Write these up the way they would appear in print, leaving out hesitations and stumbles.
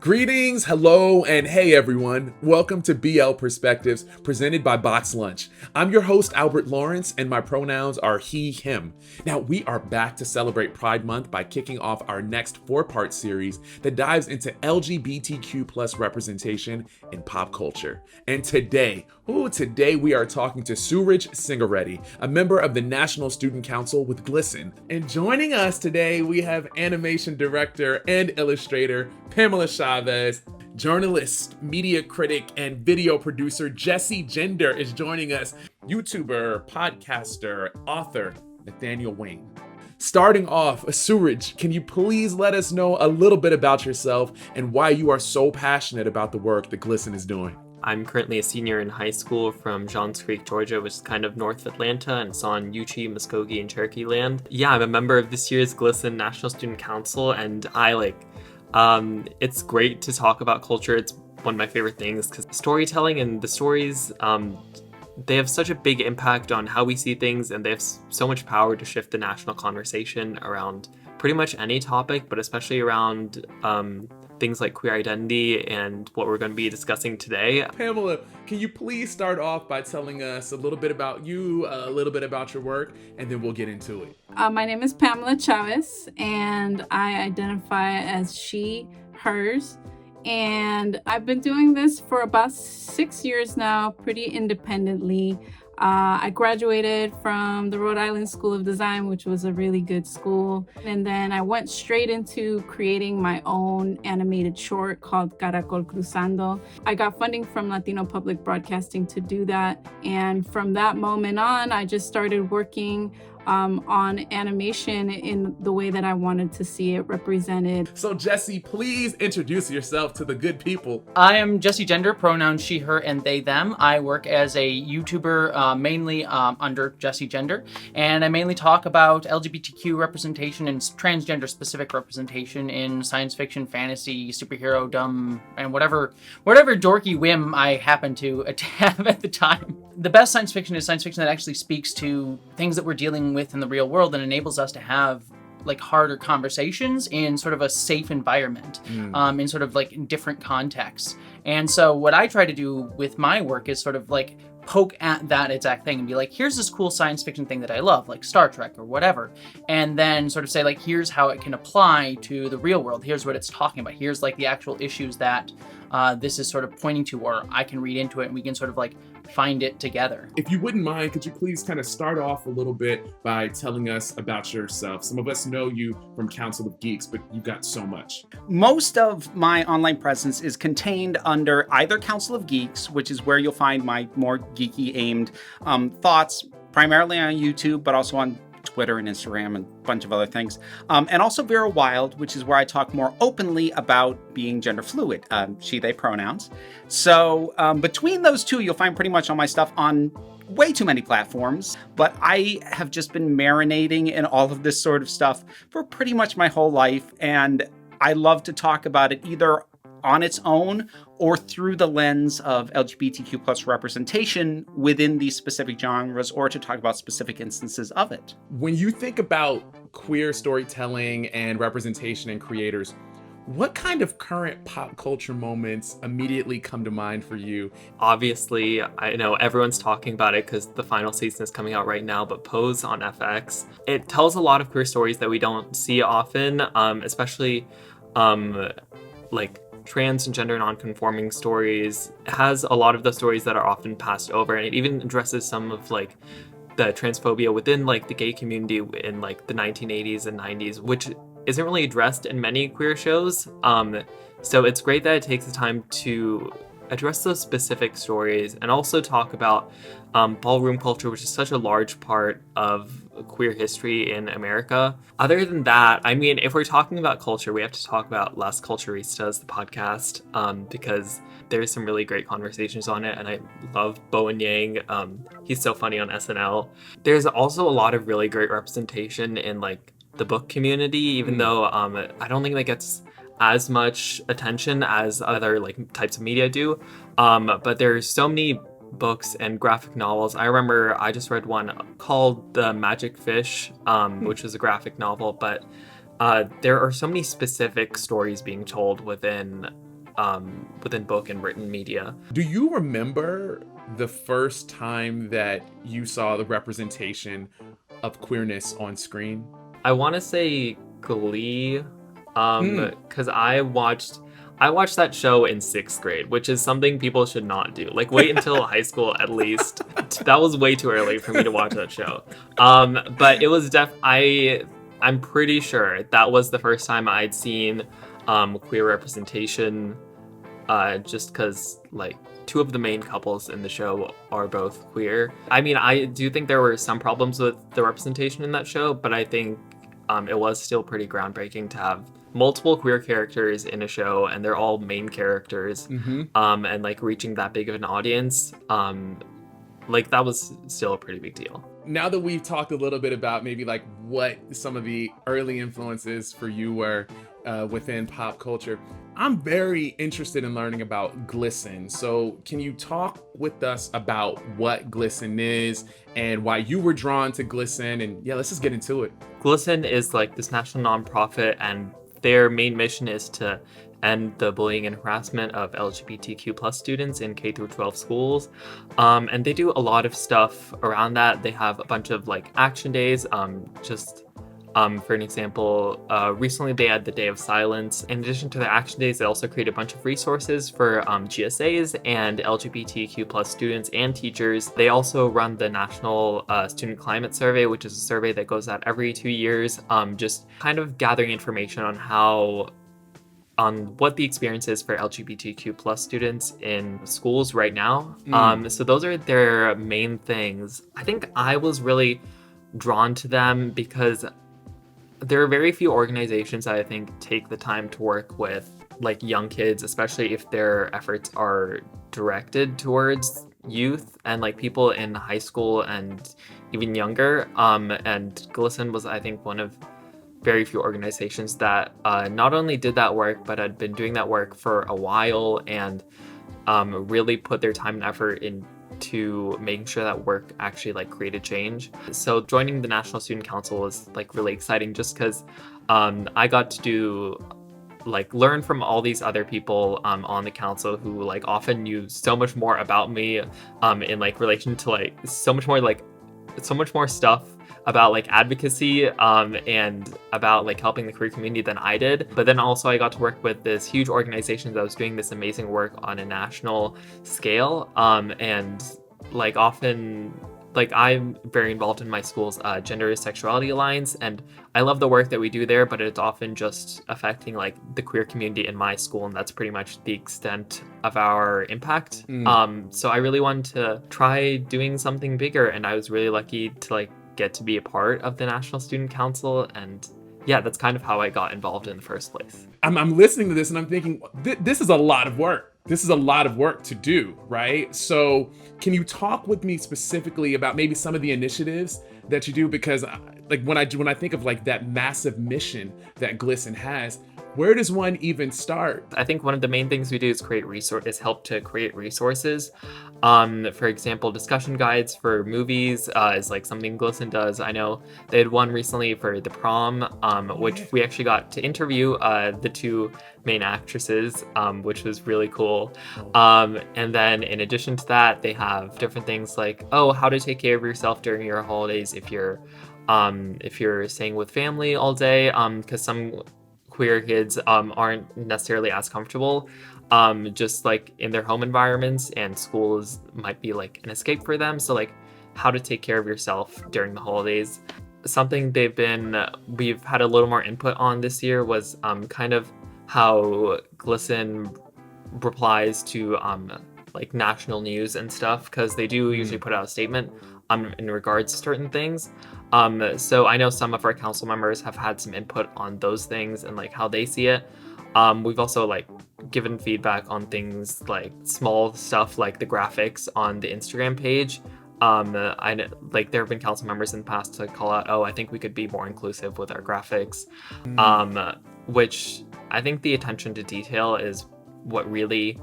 Greetings, hello, and hey everyone. Welcome to BL Perspectives, presented by BoxLunch. I'm your host, Albert Lawerence, and my pronouns are he, him. Now, we are back to celebrate Pride Month by kicking off our next 4-part series that dives into LGBTQ plus representation in pop culture. And today we are talking to Suraj SINGAREDDY, a member of the National Student Council with GLSEN. And joining us today, we have animation director and illustrator Pamela Chavez, journalist, media critic, and video producer Jessie Gender is joining us, YouTuber, podcaster, author Nathaniel Wayne. Starting off, Suraj, can you please let us know a little bit about yourself and why you are so passionate about the work that GLSEN is doing? I'm currently a senior in high school from Johns Creek, Georgia, which is kind of north of Atlanta, and it's on Uchee, Muskogee, and Cherokee land. Yeah, I'm a member of this year's GLSEN National Student Council, and it's great to talk about culture. It's one of my favorite things because storytelling and the stories, they have such a big impact on how we see things, and they have so much power to shift the national conversation around pretty much any topic, but especially around things like queer identity and what we're going to be discussing today. Pamela, can you please start off by telling us a little bit about you, a little bit about your work, and then we'll get into it. My name is Pamela Chavez, and I identify as she, hers. And I've been doing this for about 6 years now, pretty independently. I graduated from the Rhode Island School of Design, which was a really good school. And then I went straight into creating my own animated short called Caracol Cruzando. I got funding from Latino Public Broadcasting to do that. And from that moment on, I just started working on animation in the way that I wanted to see it represented. So Jessie, please introduce yourself to the good people. I am Jessie Gender, pronouns she, her, and they, them. I work as a YouTuber mainly under Jessie Gender, and I mainly talk about LGBTQ representation and transgender specific representation in science fiction, fantasy, superhero, dumb, and whatever dorky whim I happen to have at the time. The best science fiction is science fiction that actually speaks to things that we're dealing with in the real world and enables us to have like harder conversations in sort of a safe environment, in sort of like different contexts. And so what I try to do with my work is sort of like poke at that exact thing and be like, here's this cool science fiction thing that I love, like Star Trek or whatever. And then sort of say like, here's how it can apply to the real world. Here's what it's talking about. Here's like the actual issues that this is sort of pointing to, or I can read into it and we can sort of like find it together. If you wouldn't mind, could you please kind of start off a little bit by telling us about yourself? Some of us know you from Council of Geeks, but you've got so much. Most of my online presence is contained under either Council of Geeks, which is where you'll find my more geeky aimed thoughts, primarily on YouTube, but also on Twitter and Instagram and a bunch of other things. And also Vera Wild, which is where I talk more openly about being gender fluid, she, they pronouns. So between those two, you'll find pretty much all my stuff on way too many platforms, but I have just been marinating in all of this sort of stuff for pretty much my whole life. And I love to talk about it either on its own or through the lens of LGBTQ plus representation within these specific genres, or to talk about specific instances of it. When you think about queer storytelling and representation in creators, what kind of current pop culture moments immediately come to mind for you? Obviously, I know everyone's talking about it because the final season is coming out right now, but Pose on FX, it tells a lot of queer stories that we don't see often, especially like trans and gender non-conforming stories. It has a lot of the stories that are often passed over, and it even addresses some of like the transphobia within like the gay community in like the 1980s and 90s, which isn't really addressed in many queer shows. So it's great that it takes the time to address those specific stories and also talk about ballroom culture, which is such a large part of queer history in America. Other than that, I mean, if we're talking about culture, we have to talk about Las Culturistas, the podcast, because there's some really great conversations on it, and I love Bowen Yang. He's so funny on SNL. There's also a lot of really great representation in like the book community, even though I don't think that gets as much attention as other like types of media do. But there's so many books and graphic novels. I remember I just read one called The Magic Fish, which was a graphic novel, but there are so many specific stories being told within within book and written media. Do you remember the first time that you saw the representation of queerness on screen? I want to say Glee, because I watched that show in 6th grade, which is something people should not do. Like, wait until high school at least. That was way too early for me to watch that show. But it was I'm pretty sure that was the first time I'd seen queer representation, just because, like, 2 of the main couples in the show are both queer. I mean, I do think there were some problems with the representation in that show, but I think it was still pretty groundbreaking to have multiple queer characters in a show, and they're all main characters, and like reaching that big of an audience, like that was still a pretty big deal. Now that we've talked a little bit about maybe like what some of the early influences for you were within pop culture, I'm very interested in learning about GLSEN. So can you talk with us about what GLSEN is and why you were drawn to GLSEN? And yeah, let's just get into it. GLSEN is like this national nonprofit, and their main mission is to end the bullying and harassment of LGBTQ plus students in K through 12 schools. And they do a lot of stuff around that. They have a bunch of like action days, for an example, recently they had the Day of Silence. In addition to the action days, they also create a bunch of resources for GSAs and LGBTQ plus students and teachers. They also run the National Student Climate Survey, which is a survey that goes out every 2 years, just kind of gathering information on what the experience is for LGBTQ plus students in schools right now. So those are their main things. I think I was really drawn to them because there are very few organizations that I think take the time to work with like young kids, especially if their efforts are directed towards youth and like people in high school and even younger. And GLSEN was, I think, one of very few organizations that not only did that work, but had been doing that work for a while and really put their time and effort into making sure that work actually like created change. So joining the National Student Council was like really exciting just because I got to learn from all these other people on the council who like often knew so much more about me in like relation to like so much more stuff about like advocacy and about like helping the queer community than I did. But then also I got to work with this huge organization that was doing this amazing work on a national scale. And like often, like I'm very involved in my school's Gender Sexuality Alliance, and I love the work that we do there, but it's often just affecting like the queer community in my school, and that's pretty much the extent of our impact. So I really wanted to try doing something bigger, and I was really lucky to like get to be a part of the National Student Council, and yeah, that's kind of how I got involved in the first place. I'm listening to this and I'm thinking, this is a lot of work. This is a lot of work to do, right? So can you talk with me specifically about maybe some of the initiatives that you do? Because like when I think of like that massive mission that GLSEN has, where does one even start? I think one of the main things we do is help to create resources. For example, discussion guides for movies is like something GLSEN does. I know they had one recently for The Prom, which we actually got to interview the 2 main actresses, which was really cool. And then in addition to that, they have different things like, how to take care of yourself during your holidays if you're staying with family all day, because some queer kids aren't necessarily as comfortable just like in their home environments, and schools might be like an escape for them. So like how to take care of yourself during the holidays. Something we've had a little more input on this year was kind of how GLSEN replies to like national news and stuff, because they do usually put out a statement in regards to certain things. So I know some of our council members have had some input on those things and like how they see it. We've also like given feedback on things like small stuff like the graphics on the Instagram page. I know, like there have been council members in the past to call out, I think we could be more inclusive with our graphics, which I think the attention to detail is what really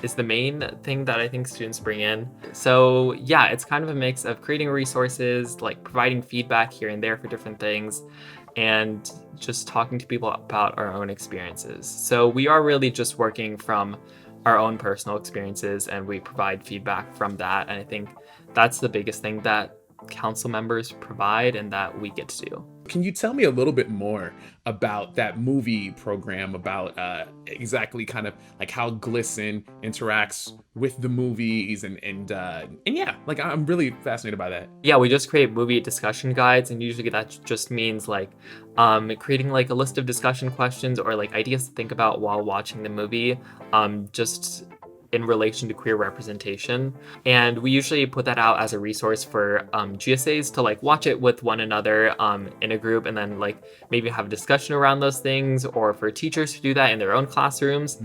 is the main thing that I think students bring in. So yeah, it's kind of a mix of creating resources, like providing feedback here and there for different things, and just talking to people about our own experiences. So we are really just working from our own personal experiences, and we provide feedback from that. And I think that's the biggest thing that council members provide and that we get to do. Can you tell me a little bit more about that movie program, about exactly kind of like how GLSEN interacts with the movies and yeah, like I'm really fascinated by that. Yeah, we just create movie discussion guides, and usually that just means like creating like a list of discussion questions or like ideas to think about while watching the movie, just in relation to queer representation. And we usually put that out as a resource for GSAs to like watch it with one another in a group, and then like maybe have a discussion around those things, or for teachers to do that in their own classrooms,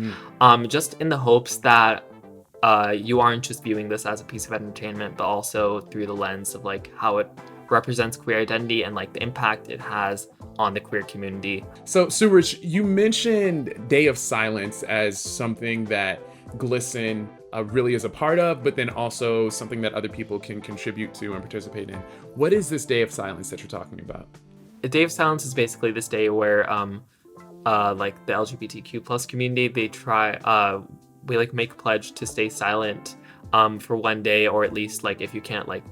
just in the hopes that you aren't just viewing this as a piece of entertainment, but also through the lens of like how it represents queer identity and like the impact it has on the queer community. So Suraj, you mentioned Day of Silence as something that GLSEN really is a part of, but then also something that other people can contribute to and participate in. What is this Day of Silence that you're talking about? A Day of Silence is basically this day where like the LGBTQ plus community, they try, we like make a pledge to stay silent for one day, or at least like if you can't like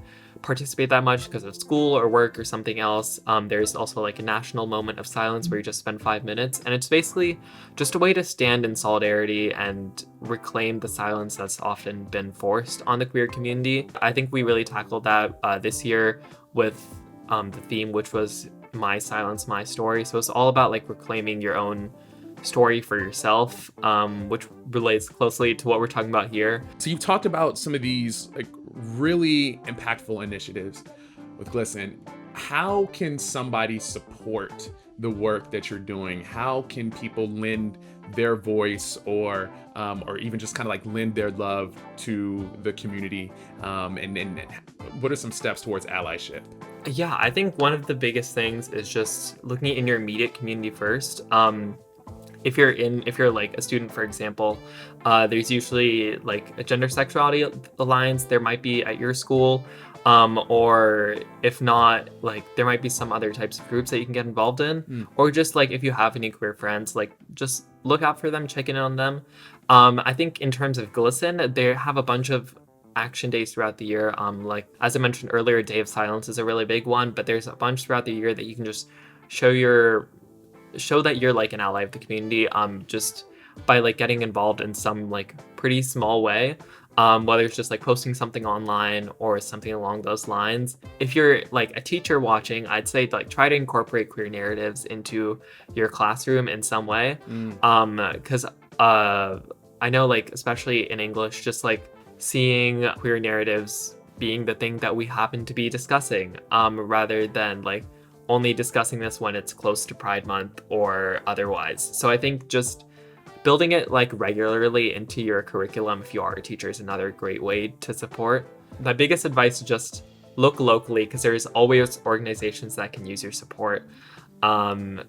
participate that much because of school or work or something else, there's also like a national moment of silence where you just spend 5 minutes, and it's basically just a way to stand in solidarity and reclaim the silence that's often been forced on the queer community. I think we really tackled that this year with the theme, which was My Silence, My Story. So it's all about like reclaiming your own story for yourself, which relates closely to what we're talking about here. So you've talked about some of these like really impactful initiatives with GLSEN. How can somebody support the work that you're doing? How can people lend their voice or even just kind of like lend their love to the community? And what are some steps towards allyship? Yeah, I think one of the biggest things is just looking in your immediate community first. If you're like a student, for example, there's usually like a gender sexuality alliance there might be at your school, or if not, like there might be some other types of groups that you can get involved in, or just like if you have any queer friends, like just look out for them, check in on them. I think in terms of GLSEN, they have a bunch of action days throughout the year. Like as I mentioned earlier, Day of Silence is a really big one, but there's a bunch throughout the year that you can just show that you're like an ally of the community, just by like getting involved in some like pretty small way, whether it's just like posting something online or something along those lines. If you're like a teacher watching, I'd say like try to incorporate queer narratives into your classroom in some way, because I know like especially in English, just like seeing queer narratives being the thing that we happen to be discussing, rather than like only discussing this when it's close to Pride Month or otherwise. So I think just building it like regularly into your curriculum if you are a teacher is another great way to support. My biggest advice is just look locally, because there's always organizations that can use your support. And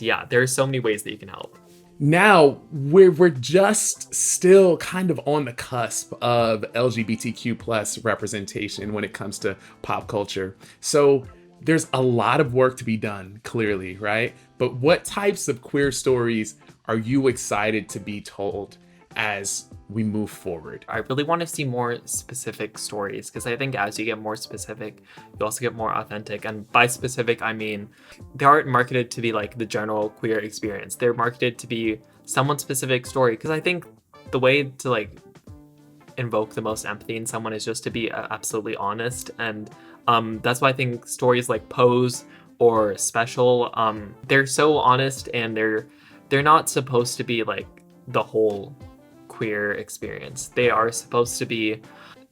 yeah, there's so many ways that you can help. Now, we're just still kind of on the cusp of LGBTQ plus representation when it comes to pop culture. So there's a lot of work to be done, clearly, right? But what types of queer stories are you excited to be told as we move forward? I really want to see more specific stories, because I think as you get more specific, you also get more authentic. And by specific, I mean they aren't marketed to be like the general queer experience. They're marketed to be someone's specific story, because I think the way to like invoke the most empathy in someone is just to be absolutely honest. And that's why I think stories like Pose or Special, they're so honest, and they're not supposed to be like the whole queer experience. They are supposed to be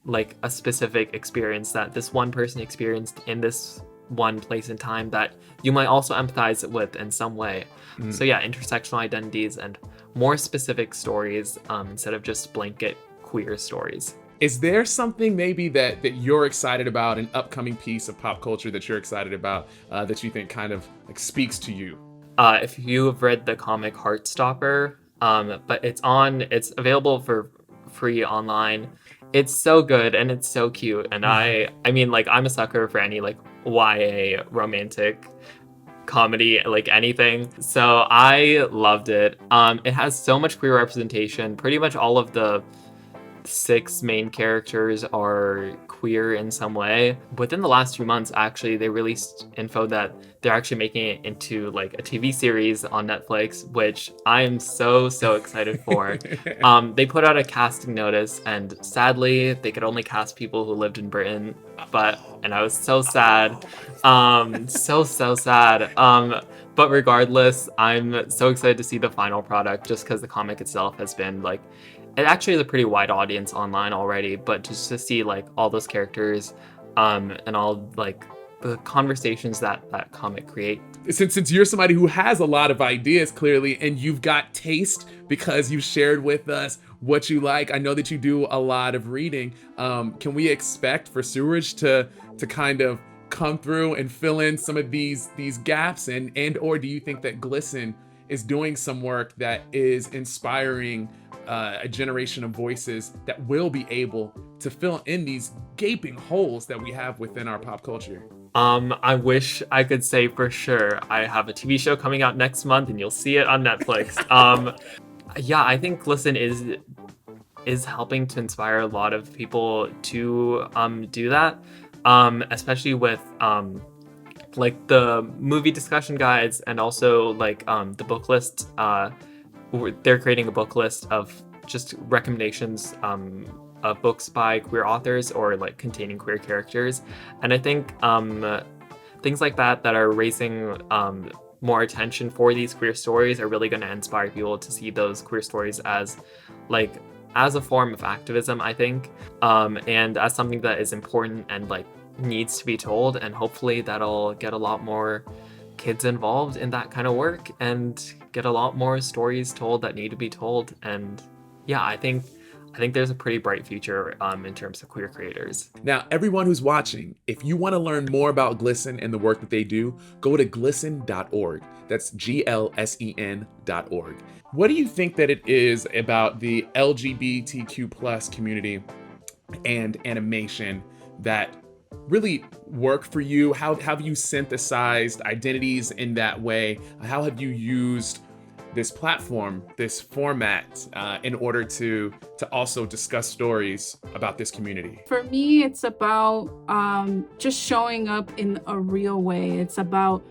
like a specific experience that this one person experienced in this one place in time that you might also empathize with in some way. So yeah, intersectional identities and more specific stories, instead of just blanket queer stories. Is there something maybe that you're excited about, an upcoming piece of pop culture that you're excited about, that you think kind of like speaks to you? If you have read the comic Heartstopper, but it's available for free online. It's so good and it's so cute. And I mean, like, I'm a sucker for any like YA romantic comedy, like anything. So I loved it. It has so much queer representation. Pretty much all of the 6 main characters are queer in some way. Within the last 2 months, actually, they released info that they're actually making it into like a TV series on Netflix, which I am so excited for. They put out a casting notice, and sadly, they could only cast people who lived in Britain. And I was so sad. So sad. But regardless, I'm so excited to see the final product, just because the comic itself has been like, it actually has a pretty wide audience online already, but just to see like all those characters and all like the conversations that comic create. Since you're somebody who has a lot of ideas clearly, and you've got taste because you've shared with us what you like, I know that you do a lot of reading. Can we expect for Suraj to kind of come through and fill in some of these gaps, and or do you think that GLSEN is doing some work that is inspiring a generation of voices that will be able to fill in these gaping holes that we have within our pop culture? I wish I could say for sure. I have a TV show coming out next month, and you'll see it on Netflix. Yeah, I think GLSEN is helping to inspire a lot of people to do that, especially with like the movie discussion guides, and also like the book list. They're creating a book list of just recommendations of books by queer authors or like containing queer characters. And I think things like that are raising more attention for these queer stories are really going to inspire people to see those queer stories as a form of activism, I think, and as something that is important and like needs to be told. And hopefully that'll get a lot more kids involved in that kind of work and get a lot more stories told that need to be told. And yeah, I think there's a pretty bright future in terms of queer creators. Now, everyone who's watching, if you want to learn more about GLSEN and the work that they do, go to glsen.org. That's GLSEN.org. What do you think that it is about the LGBTQ plus community and animation that really work for you? How have you synthesized identities in that way? How have you used this platform, this format, in order to also discuss stories about this community? For me, it's about just showing up in a real way. It's about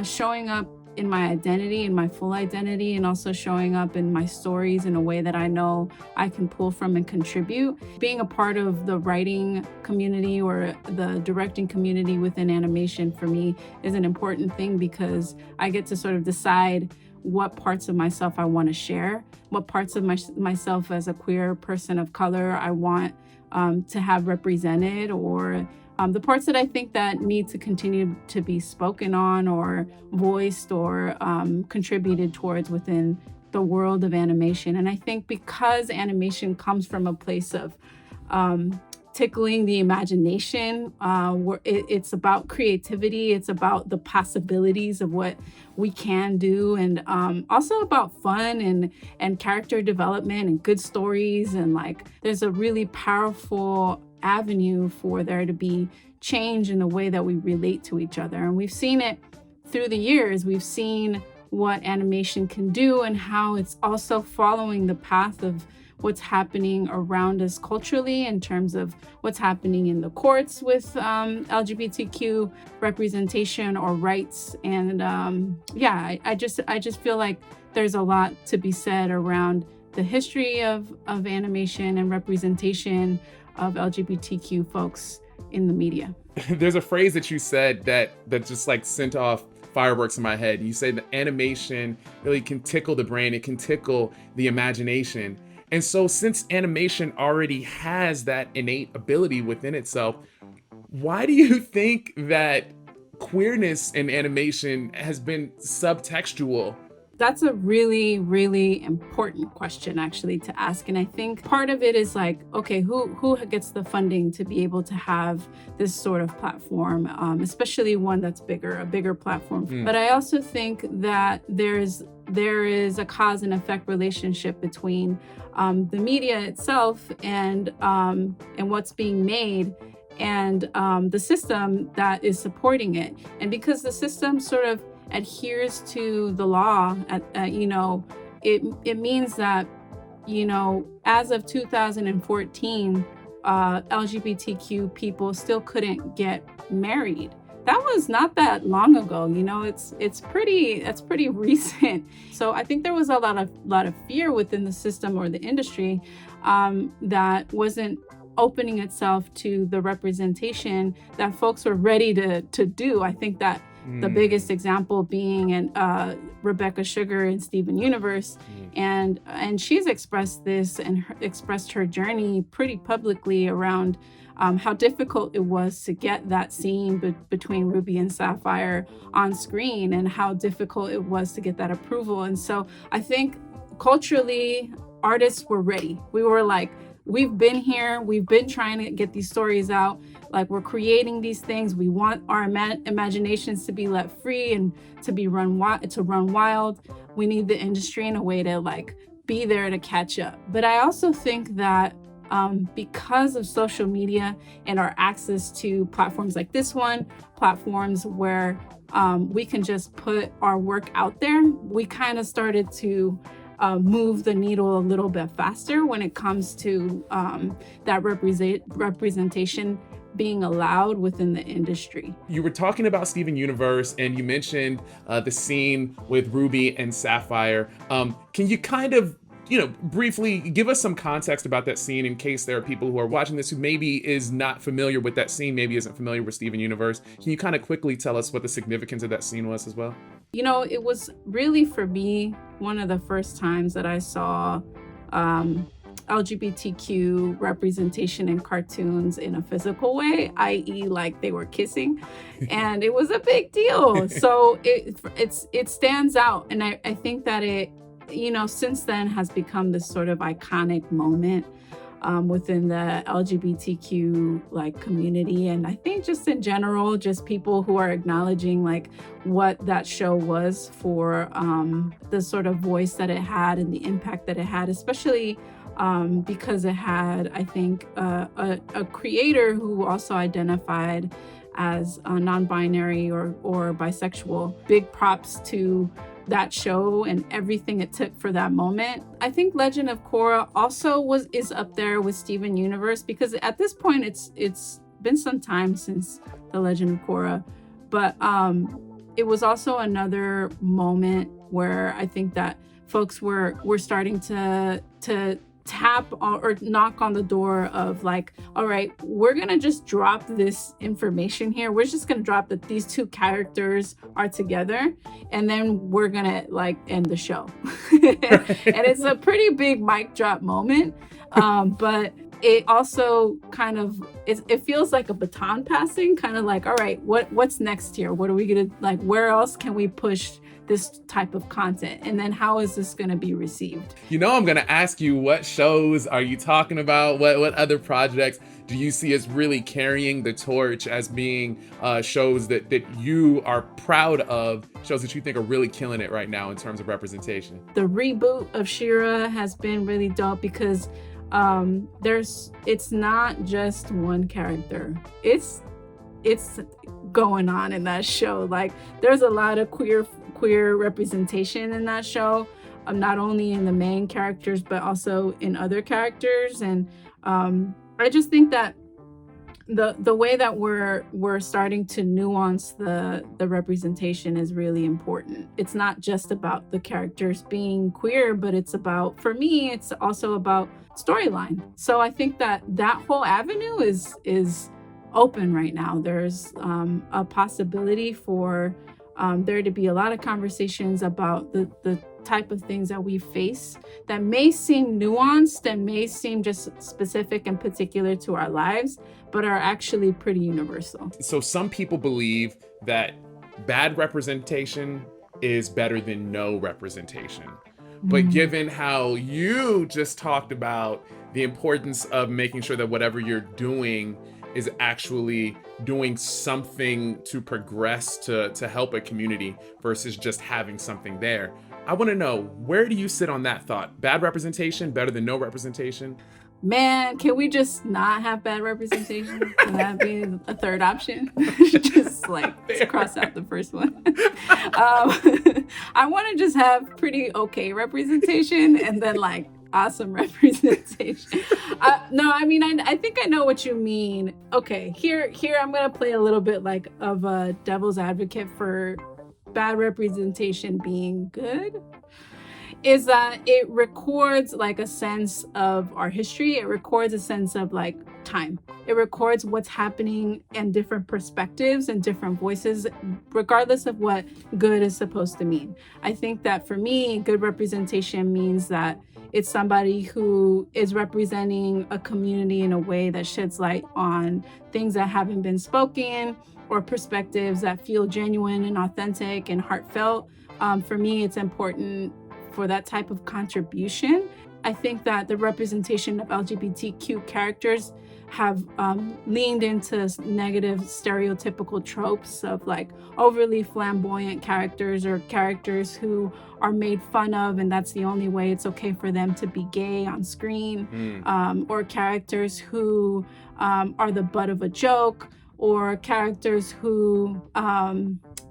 showing up in my identity, in my full identity, and also showing up in my stories in a way that I know I can pull from and contribute. Being a part of the writing community or the directing community within animation for me is an important thing, because I get to sort of decide what parts of myself I want to share, what parts of myself as a queer person of color I want to have represented, or the parts that I think that need to continue to be spoken on or voiced or contributed towards within the world of animation. And I think because animation comes from a place of tickling the imagination, where it's about creativity, it's about the possibilities of what we can do, and also about fun and character development and good stories. And like, there's a really powerful avenue for there to be change in the way that we relate to each other. And we've seen it through the years. We've seen what animation can do and how it's also following the path of what's happening around us culturally in terms of what's happening in the courts with LGBTQ representation or rights. And I just feel like there's a lot to be said around the history of animation and representation of LGBTQ folks in the media. There's a phrase that you said that just like sent off fireworks in my head. You say that animation really can tickle the brain, it can tickle the imagination. And so since animation already has that innate ability within itself, why do you think that queerness in animation has been subtextual? That's a really, really important question actually to ask. And I think part of it is like, okay, who gets the funding to be able to have this sort of platform, especially one that's a bigger platform. But I also think that there is a cause and effect relationship between the media itself and what's being made and the system that is supporting it. And because the system sort of adheres to the law, it means that, as of 2014, LGBTQ people still couldn't get married. That was not that long ago. It's pretty recent. So I think there was a lot of fear within the system or the industry that wasn't opening itself to the representation that folks were ready to do. I think that the biggest example being Rebecca Sugar in Steven Universe, and she's expressed this and expressed her journey pretty publicly around how difficult it was to get that scene between Ruby and Sapphire on screen, and how difficult it was to get that approval. And so I think culturally, artists were ready. We were like, we've been here, we've been trying to get these stories out, like we're creating these things. We want our imaginations to be let free and to run wild. We need the industry in a way to like be there to catch up. But I also think that because of social media and our access to platforms like this one, platforms where we can just put our work out there, we kind of started to move the needle a little bit faster when it comes to that representation being allowed within the industry. You were talking about Steven Universe, and you mentioned the scene with Ruby and Sapphire. Can you kind of briefly give us some context about that scene in case there are people who are watching this who maybe is not familiar with that scene, maybe isn't familiar with Steven Universe? Can you kind of quickly tell us what the significance of that scene was as well? It was really, for me, one of the first times that I saw LGBTQ representation in cartoons in a physical way, i.e. like they were kissing, and it was a big deal. So it stands out, and I think that it since then has become this sort of iconic moment within the LGBTQ like community. And I think just in general, just people who are acknowledging like what that show was for the sort of voice that it had and the impact that it had, especially because it had, I think, a creator who also identified as non-binary or bisexual. Big props to that show and everything it took for that moment. I think Legend of Korra also is up there with Steven Universe, because at this point it's been some time since the Legend of Korra, but it was also another moment where I think that folks were starting to tap or knock on the door of like, all right, we're gonna just drop this information here. We're just gonna drop that these two characters are together, and then we're gonna like end the show. And it's a pretty big mic drop moment, but it also kind of it feels like a baton passing, kind of like, all right, what's next here? What are we gonna like? Where else can we push this type of content, and then how is this going to be received? I'm going to ask you, what shows are you talking about? What other projects do you see as really carrying the torch as being shows that you are proud of, shows that you think are really killing it right now in terms of representation? The reboot of She-Ra has been really dope because it's not just one character. It's going on in that show. Like there's a lot of queer representation in that show, not only in the main characters but also in other characters. And I just think that the way that we're starting to nuance the representation is really important. It's not just about the characters being queer, but it's about, for me, it's also about storyline. So I think that whole avenue is open right now. There's a possibility for there to be a lot of conversations about the type of things that we face that may seem nuanced and may seem just specific and particular to our lives, but are actually pretty universal. So some people believe that bad representation is better than no representation. But given how you just talked about the importance of making sure that whatever you're doing is actually doing something to progress to help a community versus just having something there, I want to know, where do you sit on that thought? Bad representation, better than no representation? man, can we just not have bad representation? Can that be a third option? Just like cross out the first one. I want to just have pretty okay representation and then like awesome representation. No, I mean, I think I know what you mean. Okay, here I'm gonna play a little bit like of a devil's advocate for bad representation being good. Is that it records like a sense of our history. It records a sense of like time. It records what's happening and different perspectives and different voices, regardless of what good is supposed to mean. I think that for me, good representation means that it's somebody who is representing a community in a way that sheds light on things that haven't been spoken or perspectives that feel genuine and authentic and heartfelt. For me, it's important for that type of contribution. I think that the representation of LGBTQ characters have leaned into negative stereotypical tropes of like overly flamboyant characters or characters who are made fun of, and that's the only way it's okay for them to be gay on screen, or characters who are the butt of a joke, or characters who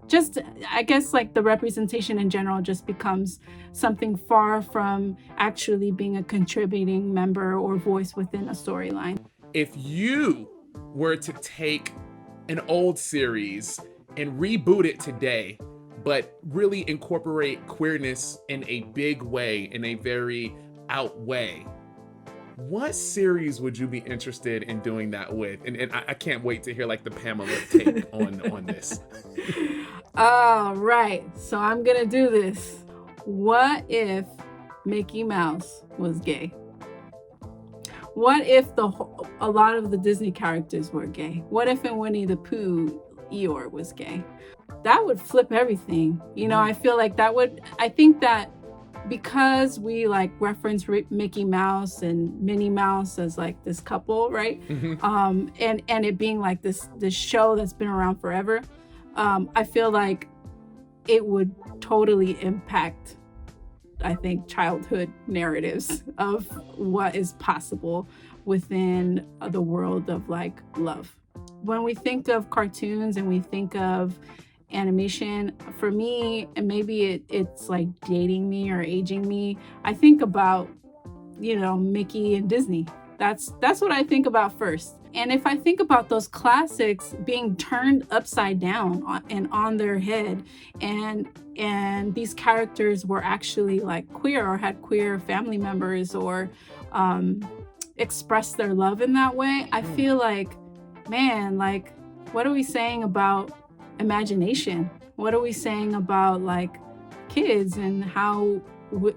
just, I guess, like the representation in general just becomes something far from actually being a contributing member or voice within a storyline. If you were to take an old series and reboot it today, but really incorporate queerness in a big way, in a very out way, what series would you be interested in doing that with? And I can't wait to hear like the Pamela take on this. All right, so I'm gonna do this. What if Mickey Mouse was gay? What if a lot of the Disney characters were gay? What if in Winnie the Pooh, Eeyore was gay? That would flip everything. You know, I feel like I think that because we like reference Mickey Mouse and Minnie Mouse as like this couple, right? And it being like this show that's been around forever, I feel like it would totally impact, I think, childhood narratives of what is possible within the world of like love. When we think of cartoons and we think of animation, for me, and maybe it's like dating me or aging me, I think about, Mickey and Disney. That's what I think about first. And if I think about those classics being turned upside down on their head, and these characters were actually like queer or had queer family members or expressed their love in that way, I feel like, man, like, what are we saying about imagination? What are we saying about like kids and how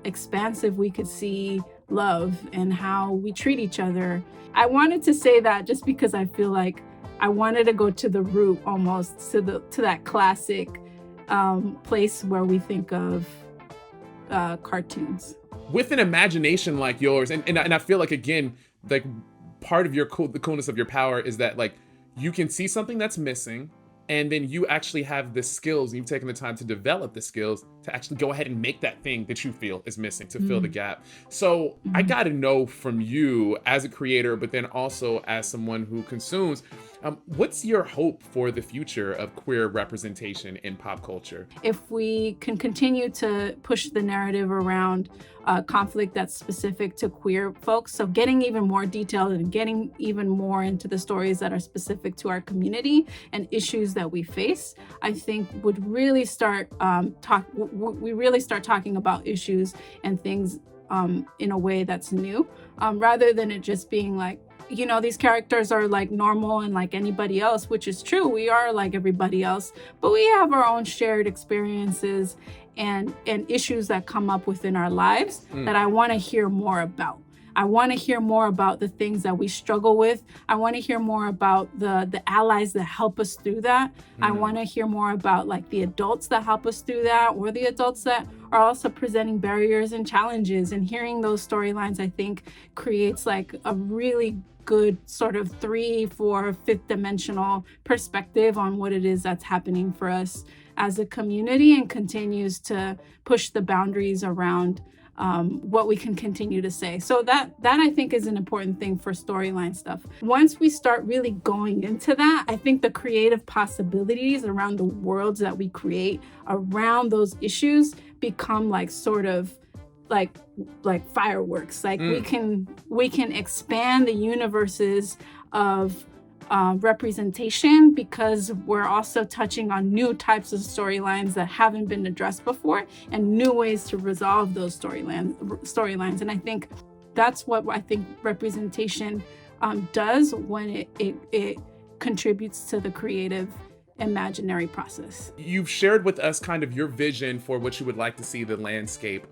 expansive we could see love and how we treat each other? I wanted to say that just because I feel like I wanted to go to the root, almost to that classic place where we think of cartoons. With an imagination like yours, and I feel like, again, like part of the coolness of your power is that like you can see something that's missing, and then you actually have the skills, and you've taken the time to develop the skills to actually go ahead and make that thing that you feel is missing to fill the gap. So I got to know from you as a creator, but then also as someone who consumes, what's your hope for the future of queer representation in pop culture? If we can continue to push the narrative around conflict that's specific to queer folks, so getting even more detailed and getting even more into the stories that are specific to our community and issues that we face, I think would really start talking about issues and things in a way that's new, rather than it just being like, these characters are like normal and like anybody else, which is true. We are like everybody else, but we have our own shared experiences and issues that come up within our lives that I want to hear more about. I want to hear more about the things that we struggle with. I want to hear more about the allies that help us through that. I want to hear more about like the adults that help us through that, or the adults that are also presenting barriers and challenges. And hearing those storylines, I think, creates like a really good sort of 3, 4, 5th dimensional perspective on what it is that's happening for us as a community, and continues to push the boundaries around what we can continue to say. So that I think is an important thing for storyline stuff. Once we start really going into that, I think the creative possibilities around the worlds that we create around those issues become like sort of like fireworks. Like we can expand the universes of representation, because we're also touching on new types of storylines that haven't been addressed before and new ways to resolve those storylines. And I think that's what I think representation does when it contributes to the creative imaginary process. You've shared with us kind of your vision for what you would like to see the landscape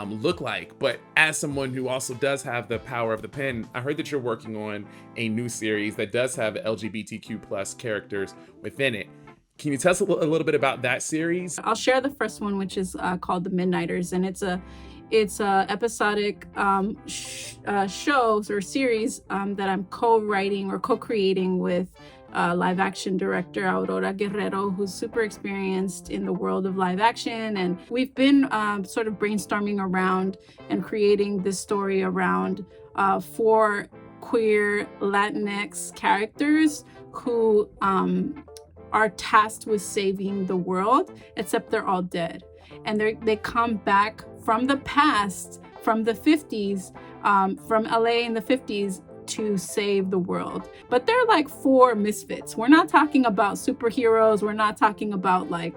look like, but as someone who also does have the power of the pen, I heard that you're working on a new series that does have LGBTQ plus characters within it. Can you tell us a little bit about that series? I'll share the first one, which is called The Midnighters, and it's a episodic shows or series that I'm co-writing or co-creating with live action director Aurora Guerrero, who's super experienced in the world of live action. And we've been sort of brainstorming around and creating this story around 4 queer Latinx characters who are tasked with saving the world, except they're all dead. And they come back from the past, from the 50s, from LA in the 50s, to save the world. But they're like 4 misfits. We're not talking about superheroes. We're not talking about like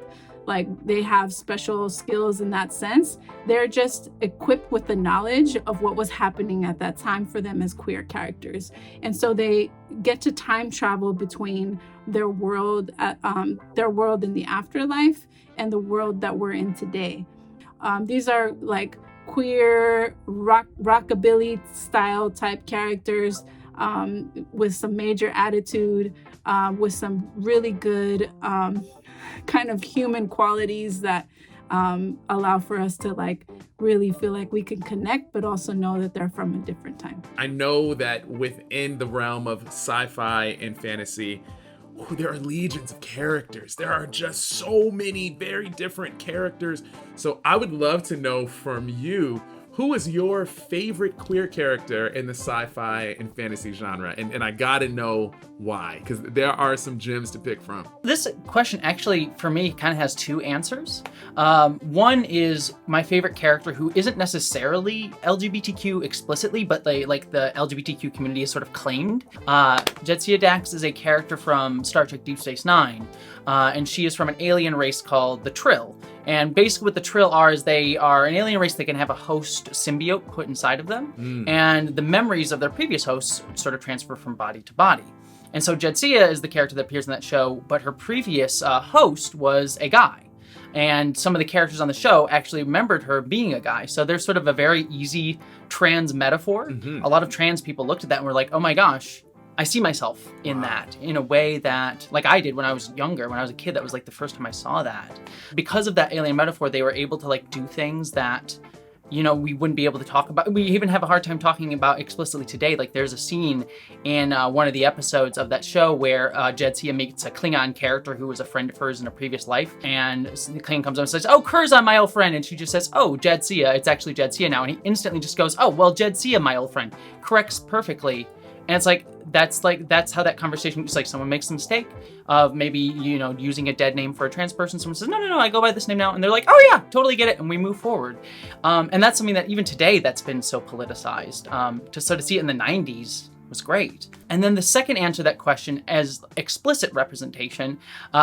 they have special skills in that sense. They're just equipped with the knowledge of what was happening at that time for them as queer characters. And so they get to time travel between their world in the afterlife and the world that we're in today. These are like queer rockabilly style type characters with some major attitude, with some really good kind of human qualities that allow for us to like really feel like we can connect, but also know that they're from a different time. I know that within the realm of sci-fi and fantasy, there are legions of characters. There are just so many very different characters. So I would love to know from you, who is your favorite queer character in the sci-fi and fantasy genre? And I gotta know why, because there are some gems to pick from. This question actually, for me, kind of has 2 answers. One is my favorite character who isn't necessarily LGBTQ explicitly, but like the LGBTQ community is sort of claimed. Jadzia Dax is a character from Star Trek Deep Space Nine, and she is from an alien race called the Trill. And basically what the Trill are is they are an alien race that can have a host symbiote put inside of them. And the memories of their previous hosts sort of transfer from body to body. And so Jadzia is the character that appears in that show, but her previous host was a guy. And some of the characters on the show actually remembered her being a guy. So there's sort of a very easy trans metaphor. A lot of trans people looked at that and were like, oh my gosh, I see myself in that in a way that, like I did when I was younger, when I was a kid, that was like the first time I saw that. Because of that alien metaphor, they were able to like do things that, you know, we wouldn't be able to talk about. We even have a hard time talking about explicitly today. Like there's a scene in one of the episodes of that show where Jadzia meets a Klingon character who was a friend of hers in a previous life. And the Klingon comes up and says, oh, Curzon, my old friend. And she just says, oh, Jadzia, it's actually Jadzia now. And he instantly just goes, oh, well, Jadzia, my old friend. Corrects perfectly. And it's like, that's how that conversation, it's like someone makes a mistake of maybe, you know, using a dead name for a trans person. Someone says, no, I go by this name now. And they're like, oh yeah, totally get it. And we move forward. And that's something that even today that's been so politicized. To see it in the 90s was great. And then the second answer to that question as explicit representation,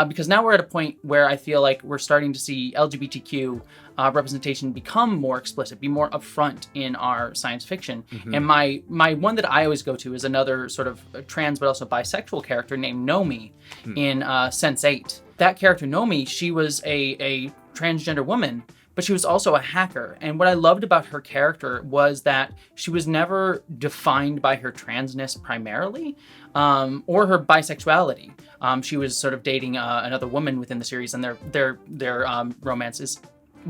because now we're at a point where I feel like we're starting to see LGBTQ representation become more explicit, be more upfront in our science fiction. And my one that I always go to is another sort of trans but also bisexual character named Nomi in Sense8. That character Nomi, she was a transgender woman, but she was also a hacker. And what I loved about her character was that she was never defined by her transness primarily, or her bisexuality. She was sort of dating another woman within the series, and their romance is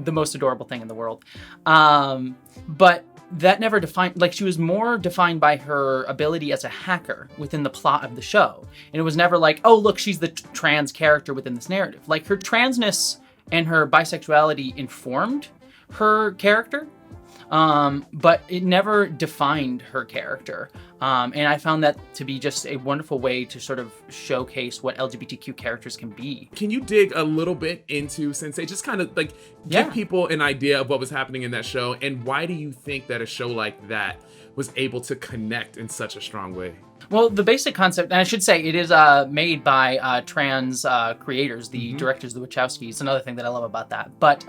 the most adorable thing in the world. But that never defined, like she was more defined by her ability as a hacker within the plot of the show. And it was never like, oh, look, she's the trans character within this narrative. Like her transness and her bisexuality informed her character, but it never defined her character. And I found that to be just a wonderful way to sort of showcase what LGBTQ characters can be. Can you dig a little bit into Sense8? Just kind of like give people an idea of what was happening in that show, and why do you think that a show like that was able to connect in such a strong way? Well, the basic concept, and I should say, it is made by trans creators, the directors, the Wachowskis. It's another thing that I love about that. But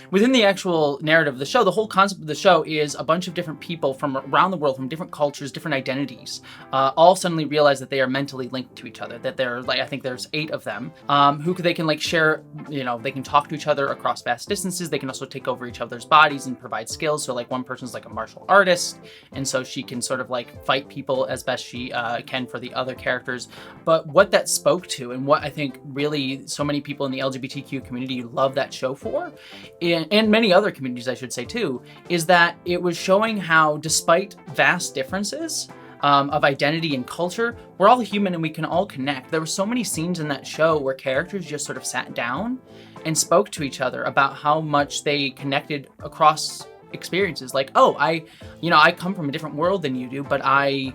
within the actual narrative of the show, the whole concept of the show is a bunch of different people from around the world, from different cultures, different identities, all suddenly realize that they are mentally linked to each other. That they're I think there's 8 of them, they can share, they can talk to each other across vast distances. They can also take over each other's bodies and provide skills. So one person's a martial artist, and so she can sort of fight people as best she can for the other characters. But what that spoke to, and what I think really so many people in the LGBTQ community love that show for, and many other communities I should say too, is that it was showing how despite vast differences of identity and culture, we're all human and we can all connect. There were so many scenes in that show where characters just sort of sat down and spoke to each other about how much they connected across experiences. I come from a different world than you do, but I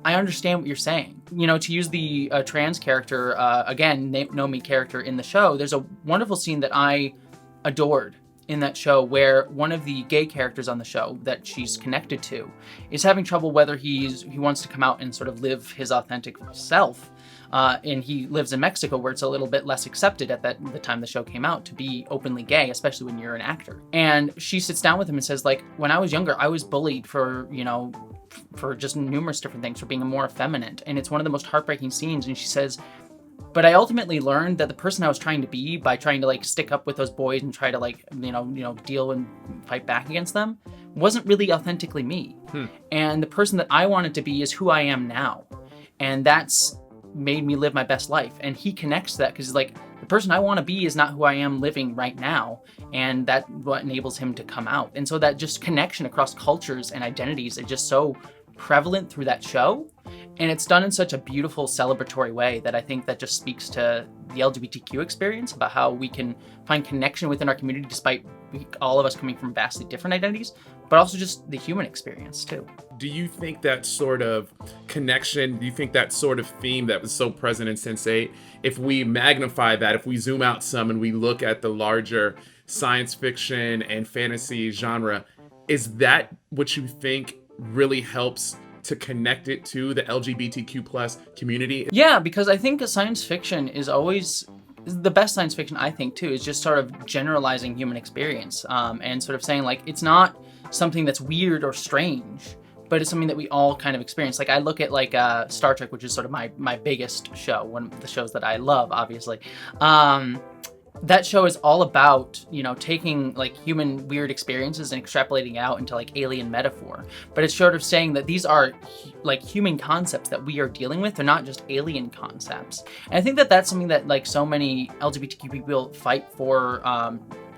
understand what you're saying. To use the trans character, again, Nomi character in the show, there's a wonderful scene that I adored in that show where one of the gay characters on the show that she's connected to is having trouble whether he wants to come out and sort of live his authentic self. And he lives in Mexico, where it's a little bit less accepted at the time the show came out to be openly gay, especially when you're an actor. And she sits down with him and says, when I was younger, I was bullied for just numerous different things, for being more effeminate. And it's one of the most heartbreaking scenes. And she says, but I ultimately learned that the person I was trying to be by trying to stick up with those boys and try to deal and fight back against them wasn't really authentically me. And the person that I wanted to be is who I am now. And that's made me live my best life. And he connects to that because the person I want to be is not who I am living right now. And that's what enables him to come out. And so that just connection across cultures and identities is just so prevalent through that show. And it's done in such a beautiful celebratory way that I think that just speaks to the LGBTQ experience about how we can find connection within our community despite all of us coming from vastly different identities, but also just the human experience too. Do you think that sort of connection, do you think that sort of theme that was so present in Sense8, if we magnify that, if we zoom out some and we look at the larger science fiction and fantasy genre, is that what you think really helps to connect it to the LGBTQ plus community? Yeah, because I think science fiction is always the best science fiction, I think, too, is just sort of generalizing human experience and sort of saying it's not something that's weird or strange, but it's something that we all kind of experience. I look at Star Trek, which is sort of my biggest show, one of the shows that I love, obviously. That show is all about, taking human weird experiences and extrapolating it out into alien metaphor. But it's sort of saying that these are human concepts that we are dealing with. They're not just alien concepts. And I think that that's something that so many LGBTQ people fight for,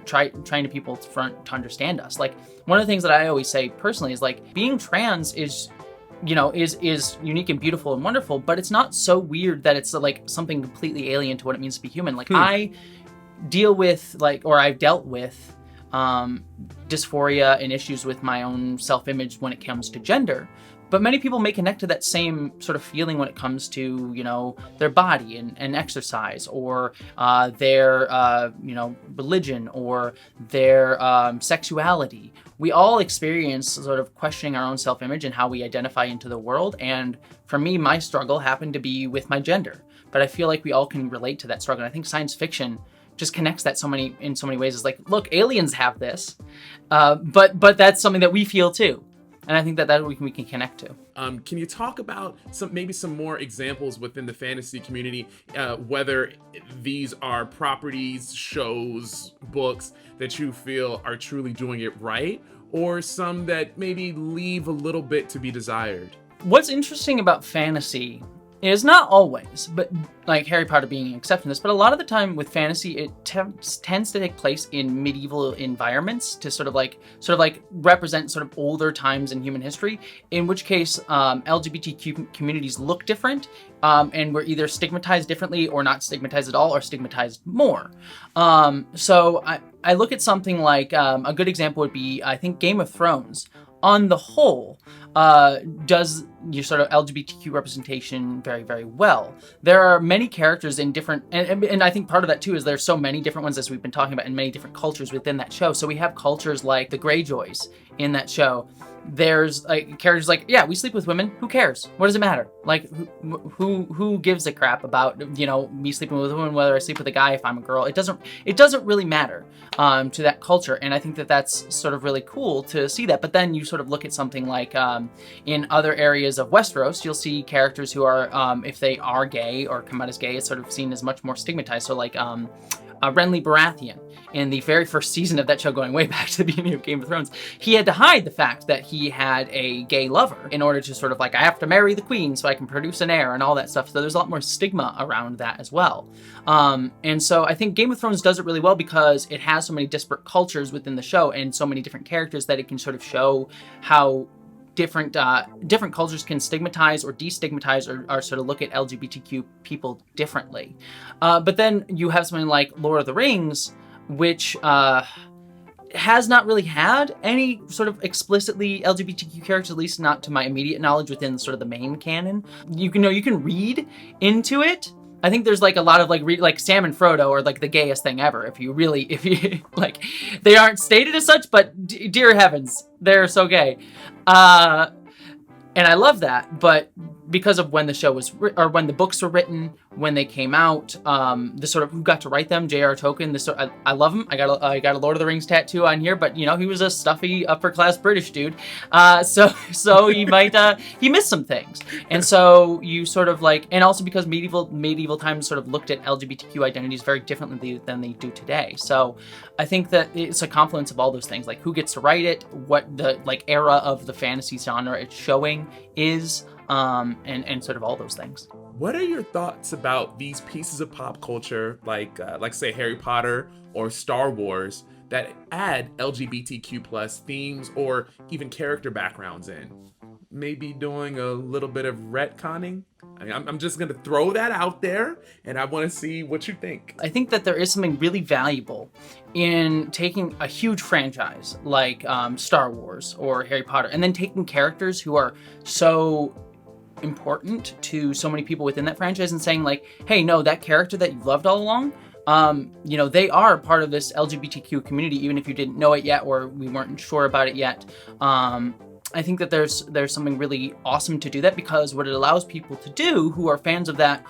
trying to people to understand us. One of the things that I always say personally is being trans is unique and beautiful and wonderful, but it's not so weird that it's something completely alien to what it means to be human. I deal with or I've dealt with dysphoria and issues with my own self-image when it comes to gender, but many people may connect to that same sort of feeling when it comes to their body and exercise, or their religion, or their sexuality. We all experience sort of questioning our own self-image and how we identify into the world, and for me, my struggle happened to be with my gender, but I feel we all can relate to that struggle. And I think science fiction just connects that in so many ways. It's look, aliens have this, but that's something that we feel too. And I think that we can connect to. Can you talk about some more examples within the fantasy community, whether these are properties, shows, books that you feel are truly doing it right, or some that maybe leave a little bit to be desired? What's interesting about fantasy It is not always, but like Harry Potter being an exception to this, but a lot of the time with fantasy, it tends to take place in medieval environments to sort of like represent sort of older times in human history, in which case LGBTQ communities look different, and we're either stigmatized differently or not stigmatized at all or stigmatized more. So I look at something like, a good example would be, I think Game of Thrones, on the whole, does your sort of LGBTQ representation very, very well. There are many characters in different, and I think part of that too is there's so many different ones as we've been talking about in many different cultures within that show. So we have cultures like the Greyjoys in that show. There's like characters like, yeah, we sleep with women. Who cares? What does it matter? Like, who gives a crap about, you know, me sleeping with a woman, whether I sleep with a guy, if I'm a girl? It doesn't really matter to that culture. And I think that that's sort of really cool to see that. But then you sort of look at something like in other areas of Westeros, you'll see characters who are, if they are gay or come out as gay, it's sort of seen as much more stigmatized. So like Renly Baratheon in the very first season of that show, going way back to the beginning of Game of Thrones, he had to hide the fact that he had a gay lover in order to sort of like, I have to marry the queen so I can produce an heir and all that stuff. So there's a lot more stigma around that as well. And so I think Game of Thrones does it really well because it has so many disparate cultures within the show and so many different characters that it can sort of show how different cultures can stigmatize or destigmatize or sort of look at LGBTQ people differently. But then you have something like Lord of the Rings, which has not really had any sort of explicitly LGBTQ characters, at least not to my immediate knowledge within sort of the main canon. You can read into it. I think there's like a lot of like Sam and Frodo are like the gayest thing ever. If you like, they aren't stated as such, but dear heavens, they're so gay. And I love that, but because of when the show was, or when the books were written, when they came out, the sort of who got to write them, J.R. Tolkien. I love him. I got a Lord of the Rings tattoo on here, but you know he was a stuffy upper class British dude, so he might he missed some things, and so you sort of like, and also because medieval times sort of looked at LGBTQ identities very differently than they do today. So I think that it's a confluence of all those things, like who gets to write it, what the like era of the fantasy genre it's showing is. And sort of all those things. What are your thoughts about these pieces of pop culture, like say Harry Potter or Star Wars, that add LGBTQ plus themes or even character backgrounds in? Maybe doing a little bit of retconning? I mean, I'm just going to throw that out there, and I want to see what you think. I think that there is something really valuable in taking a huge franchise like Star Wars or Harry Potter, and then taking characters who are so important to so many people within that franchise and saying like, hey, no, that character that you loved all along, you know, they are part of this LGBTQ community, even if you didn't know it yet or we weren't sure about it yet. I think that there's something really awesome to do that, because what it allows people to do who are fans of that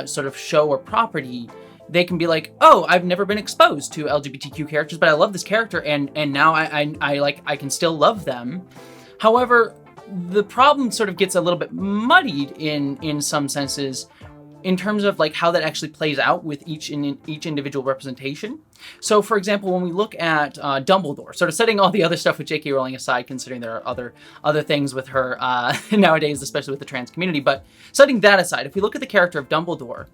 sort of show or property, they can be like, oh, I've never been exposed to LGBTQ characters, but I love this character, and now I can still love them. However, the problem sort of gets a little bit muddied in some senses in terms of like how that actually plays out with each individual representation. So for example, when we look at Dumbledore, sort of setting all the other stuff with J.K. Rowling aside, considering there are other things with her nowadays, especially with the trans community, but setting that aside, if we look at the character of Dumbledore,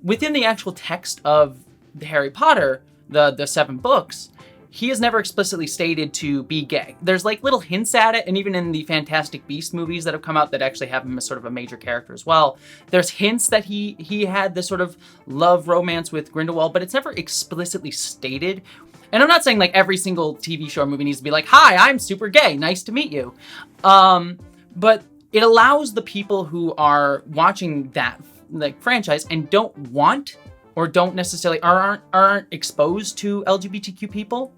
within the actual text of the Harry Potter, the 7 books, he is never explicitly stated to be gay. There's like little hints at it, and even in the Fantastic Beasts movies that have come out that actually have him as sort of a major character as well, there's hints that he had this sort of love romance with Grindelwald, but it's never explicitly stated. And I'm not saying like every single TV show or movie needs to be like, hi, I'm super gay, nice to meet you. But it allows the people who are watching that like franchise and don't want or don't necessarily aren't exposed to LGBTQ people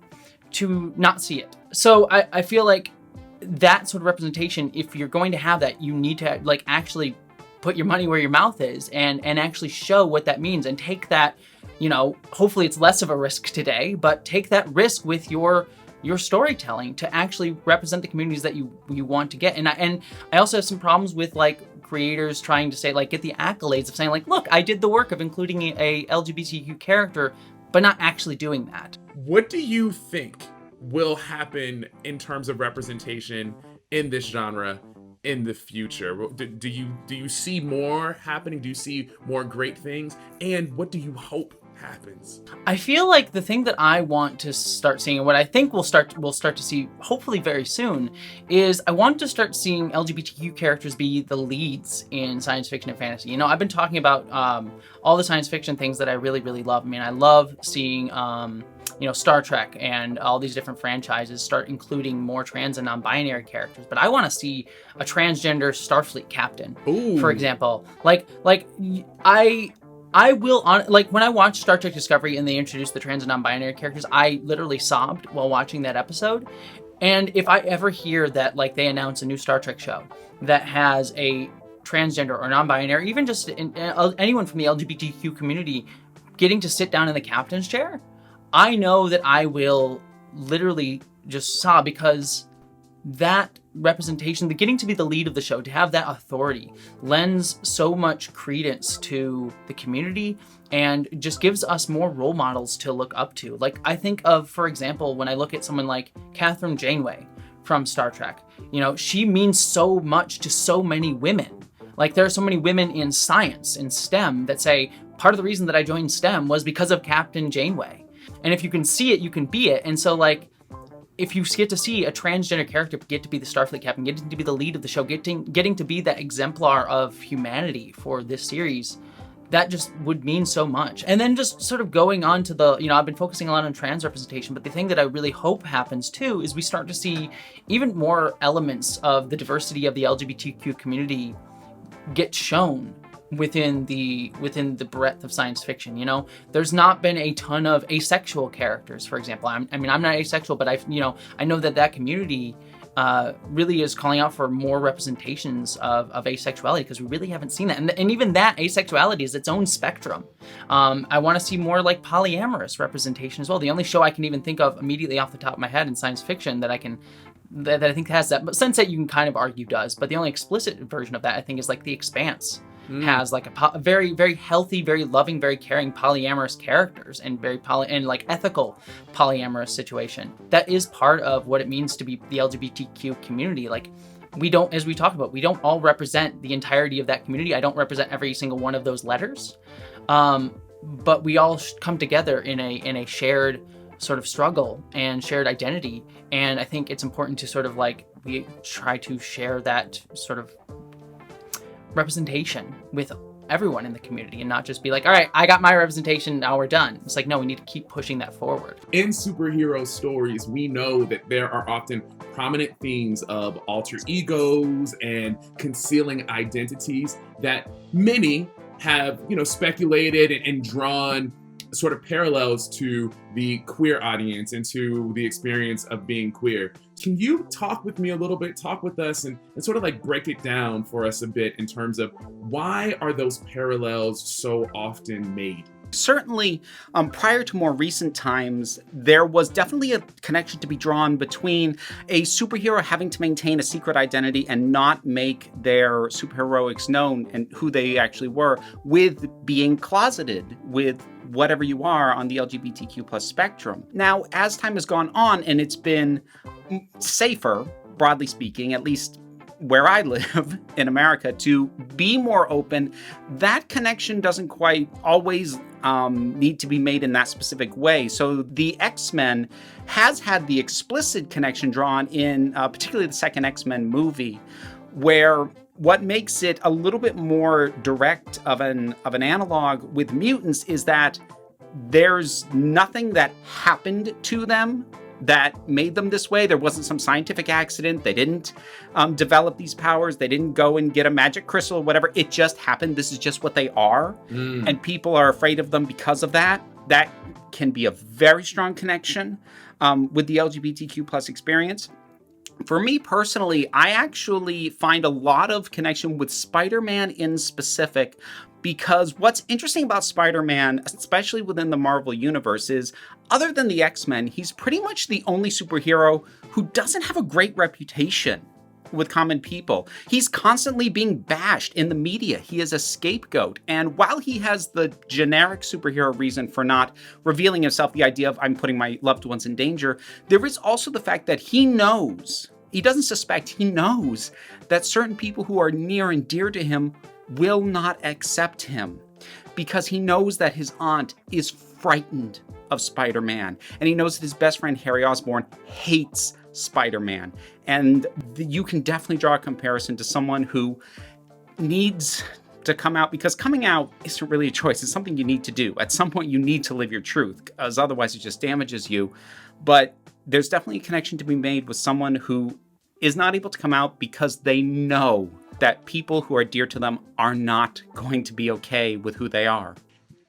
to not see it. So I feel like that sort of representation, if you're going to have that, you need to like actually put your money where your mouth is and actually show what that means and take that, you know, hopefully it's less of a risk today, but take that risk with your storytelling to actually represent the communities that you want to get. And I also have some problems with like creators trying to say like, get the accolades of saying like, look, I did the work of including a LGBTQ character, but not actually doing that. What do you think will happen in terms of representation in this genre in the future? Do you see more happening? Do you see more great things? And what do you hope happens? I feel like the thing that I want to start seeing, and what I think we'll start to see hopefully very soon, is I want to start seeing LGBTQ characters be the leads in science fiction and fantasy. You know, I've been talking about all the science fiction things that I really, really love. I mean, I love seeing you know, Star Trek and all these different franchises start including more trans and non-binary characters. But I want to see a transgender Starfleet captain, Ooh. for example. I will, like, when I watched Star Trek Discovery and they introduced the trans and non-binary characters, I literally sobbed while watching that episode. And if I ever hear that, like, they announce a new Star Trek show that has a transgender or non-binary, even just anyone from the LGBTQ community getting to sit down in the captain's chair, I know that I will literally just sob, because that representation, the getting to be the lead of the show, to have that authority, lends so much credence to the community and just gives us more role models to look up to. Like, I think of, for example, when I look at someone like Catherine Janeway from Star Trek, you know, she means so much to so many women. Like, there are so many women in science, in STEM, that say, part of the reason that I joined STEM was because of Captain Janeway. And if you can see it, you can be it. And so, like, if you get to see a transgender character get to be the Starfleet captain, getting to be the lead of the show, getting to be that exemplar of humanity for this series, that just would mean so much. And then just sort of going on to the, you know, I've been focusing a lot on trans representation, but the thing that I really hope happens too is we start to see even more elements of the diversity of the LGBTQ community get shown within the breadth of science fiction. You know, there's not been a ton of asexual characters, for example. I'm not asexual, but I know that community really is calling out for more representations of asexuality, because we really haven't seen that. And even that asexuality is its own spectrum. I want to see more like polyamorous representation as well. The only show I can even think of immediately off the top of my head in science fiction that I think has that, but Sunset you can kind of argue does, but the only explicit version of that I think is like The Expanse. Has like a very, very healthy, very loving, very caring polyamorous characters, and very like ethical polyamorous situation. That is part of what it means to be the LGBTQ community. Like, we don't, as we talked about, we don't all represent the entirety of that community. I don't represent every single one of those letters, but we all come together in a shared sort of struggle and shared identity. And I think it's important to sort of like we try to share that sort of representation with everyone in the community, and not just be like, all right, I got my representation, now we're done. It's like, no, we need to keep pushing that forward. In superhero stories, we know that there are often prominent themes of alter egos and concealing identities that many have, you know, speculated and drawn sort of parallels to the queer audience and to the experience of being queer. Can you talk with me a little bit, talk with us, and sort of like break it down for us a bit in terms of why are those parallels so often made? Certainly, prior to more recent times, there was definitely a connection to be drawn between a superhero having to maintain a secret identity and not make their superheroics known and who they actually were, with being closeted with whatever you are on the LGBTQ plus spectrum. Now, as time has gone on and it's been safer, broadly speaking, at least where I live in America, to be more open, that connection doesn't quite always need to be made in that specific way. So the X-Men has had the explicit connection drawn in particularly the second X-Men movie, where what makes it a little bit more direct of an analog with mutants is that there's nothing that happened to them that made them this way. There wasn't some scientific accident. They didn't develop these powers. They didn't go and get a magic crystal or whatever. It just happened. This is just what they are. And people are afraid of them because of that. That can be a very strong connection with the LGBTQ plus experience. For me personally, I actually find a lot of connection with Spider-Man in specific, because what's interesting about Spider-Man, especially within the Marvel universe, is other than the X-Men, he's pretty much the only superhero who doesn't have a great reputation with common people. He's constantly being bashed in the media. He is a scapegoat. And while he has the generic superhero reason for not revealing himself, the idea of I'm putting my loved ones in danger, there is also the fact that he knows he doesn't suspect, he knows that certain people who are near and dear to him will not accept him, because he knows that his aunt is frightened of Spider-Man, and he knows that his best friend Harry Osborn hates Spider-Man. And you can definitely draw a comparison to someone who needs to come out, because coming out isn't really a choice. It's something you need to do. At some point, you need to live your truth, because otherwise it just damages you. But there's definitely a connection to be made with someone who is not able to come out because they know that people who are dear to them are not going to be okay with who they are.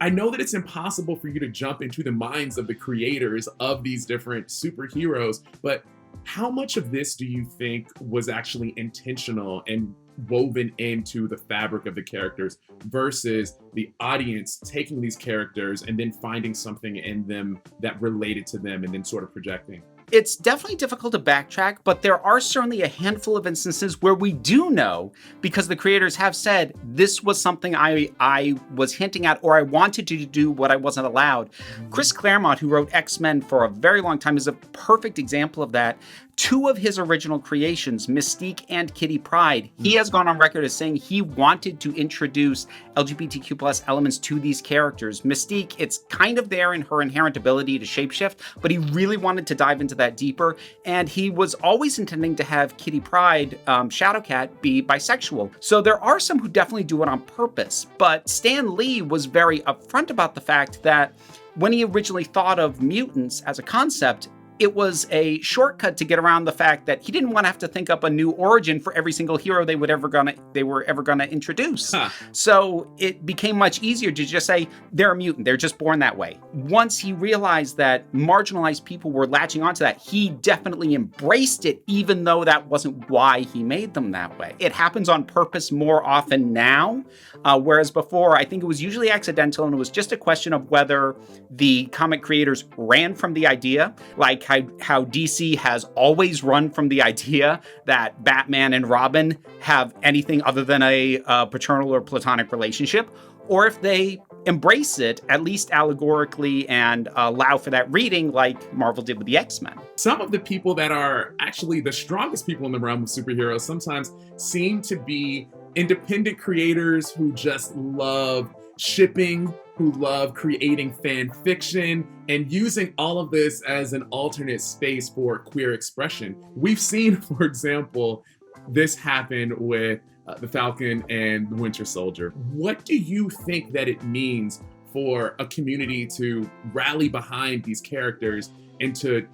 I know that it's impossible for you to jump into the minds of the creators of these different superheroes, but how much of this do you think was actually intentional and woven into the fabric of the characters versus the audience taking these characters and then finding something in them that related to them and then sort of projecting? It's definitely difficult to backtrack, but there are certainly a handful of instances where we do know, because the creators have said, this was something I was hinting at, or I wanted to do what I wasn't allowed. Chris Claremont, who wrote X-Men for a very long time, is a perfect example of that. Two of his original creations, Mystique and Kitty Pryde, he has gone on record as saying he wanted to introduce LGBTQ plus elements to these characters. Mystique, it's kind of there in her inherent ability to shapeshift, but he really wanted to dive into that deeper. And he was always intending to have Kitty Pryde, Shadowcat, be bisexual. So there are some who definitely do it on purpose. But Stan Lee was very upfront about the fact that when he originally thought of mutants as a concept, it was a shortcut to get around the fact that he didn't want to have to think up a new origin for every single hero they were ever gonna introduce. So it became much easier to just say they're a mutant, they're just born that way. Once he realized that marginalized people were latching onto that, he definitely embraced it, even though that wasn't why he made them that way. It happens on purpose more often now, whereas before I think it was usually accidental, and it was just a question of whether the comic creators ran from the idea, like how DC has always run from the idea that Batman and Robin have anything other than a paternal or platonic relationship, or if they embrace it, at least allegorically, and allow for that reading like Marvel did with the X-Men. Some of the people that are actually the strongest people in the realm of superheroes sometimes seem to be independent creators who just love shipping, who love creating fan fiction and using all of this as an alternate space for queer expression. We've seen, for example, this happen with the Falcon and the Winter Soldier. What do you think that it means for a community to rally behind these characters and to,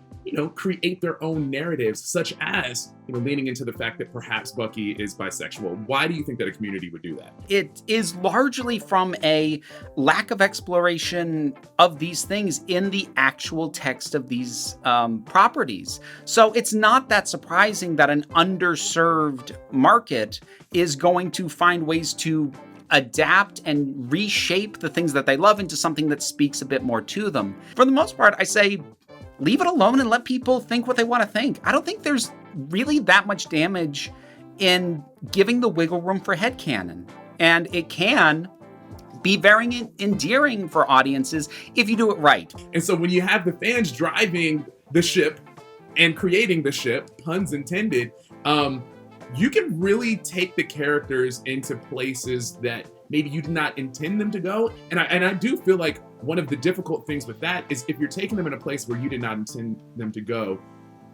create their own narratives, such as, leaning into the fact that perhaps Bucky is bisexual? Why do you think that a community would do that? It is largely from a lack of exploration of these things in the actual text of these properties. So it's not that surprising that an underserved market is going to find ways to adapt and reshape the things that they love into something that speaks a bit more to them. For the most part, I say, leave it alone and let people think what they want to think. I don't think there's really that much damage in giving the wiggle room for headcanon. And it can be very endearing for audiences if you do it right. And so when you have the fans driving the ship and creating the ship, puns intended, you can really take the characters into places that maybe you did not intend them to go. And I do feel like one of the difficult things with that is if you're taking them in a place where you did not intend them to go,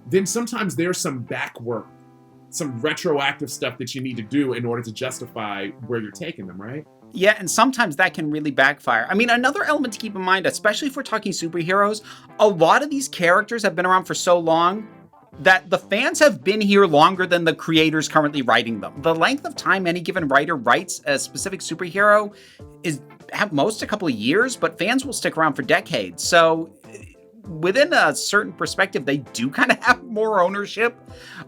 then sometimes there's some back work, some retroactive stuff that you need to do in order to justify where you're taking them, right? Yeah, and sometimes that can really backfire. I mean, another element to keep in mind, especially if we're talking superheroes, a lot of these characters have been around for so long that the fans have been here longer than the creators currently writing them. The length of time any given writer writes a specific superhero is at most a couple of years, but fans will stick around for decades. So within a certain perspective, they do kind of have more ownership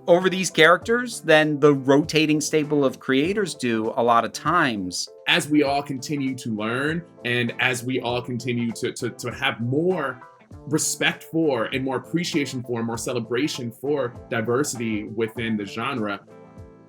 over these characters than the rotating stable of creators do a lot of times. As we all continue to learn, and as we all continue to have more respect for and more appreciation for and more celebration for diversity within the genre,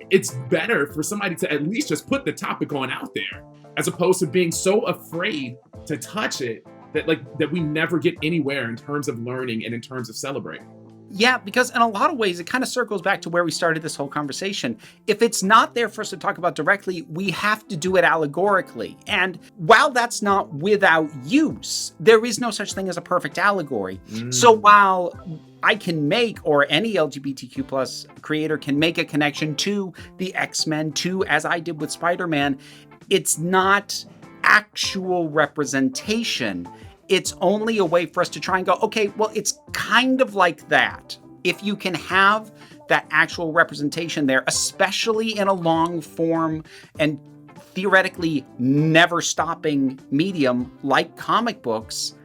it's better for somebody to at least just put the topic on out there, as opposed to being so afraid to touch it that we never get anywhere in terms of learning and in terms of celebrating. Yeah, because in a lot of ways, it kind of circles back to where we started this whole conversation. If it's not there for us to talk about directly, we have to do it allegorically. And while that's not without use, there is no such thing as a perfect allegory. So while I can make, or any LGBTQ plus creator can make a connection to the X-Men, to, as I did with Spider-Man, it's not actual representation. It's only a way for us to try and go, okay, well, it's kind of like that. If you can have that actual representation there, especially in a long form and theoretically never stopping medium like comic books,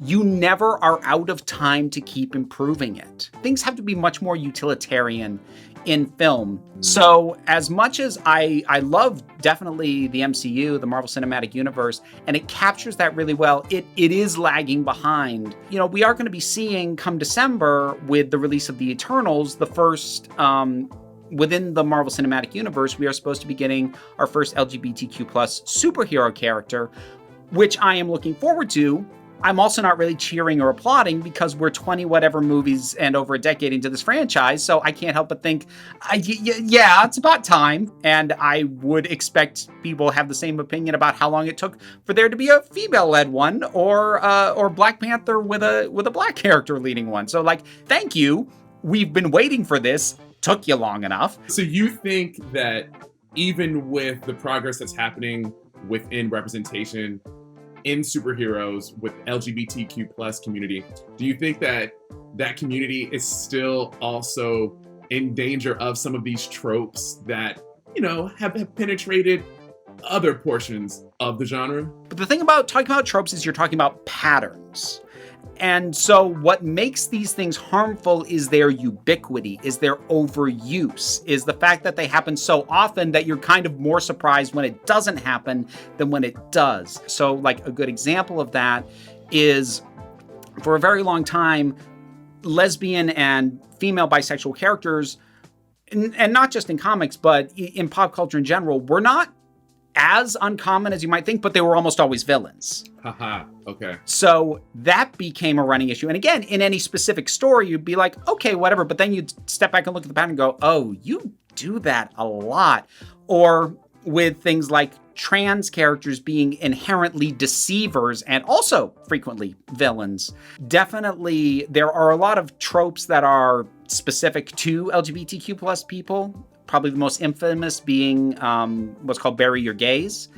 you never are out of time to keep improving it. Things have to be much more utilitarian in film. So as much as I love definitely the MCU, the Marvel Cinematic Universe, and it captures that really well, it is lagging behind. You know, we are going to be seeing come December with the release of the Eternals, the first, within the Marvel Cinematic Universe, we are supposed to be getting our first LGBTQ plus superhero character, which I am looking forward to. I'm also not really cheering or applauding because we're 20 whatever movies and over a decade into this franchise, so I can't help but think, yeah, it's about time. And I would expect people have the same opinion about how long it took for there to be a female-led one, or Black Panther with a black character leading one. So, like, thank you. We've been waiting for this. Took you long enough. So you think that even with the progress that's happening within representation in superheroes with LGBTQ plus community, do you think that that community is still also in danger of some of these tropes that, you know, have penetrated other portions of the genre? But the thing about talking about tropes is you're talking about patterns. And so what makes these things harmful is their ubiquity, is their overuse, is the fact that they happen so often that you're kind of more surprised when it doesn't happen than when it does. So, like, a good example of that is, for a very long time, lesbian and female bisexual characters, and not just in comics, but in pop culture in general, were not as uncommon as you might think, but they were almost always villains. Haha, okay. So that became a running issue. And again, in any specific story, you'd be like, okay, whatever. But then you'd step back and look at the pattern and go, oh, you do that a lot. Or with things like trans characters being inherently deceivers and also frequently villains. Definitely, there are a lot of tropes that are specific to LGBTQ plus people. Probably the most infamous being what's called bury your gays,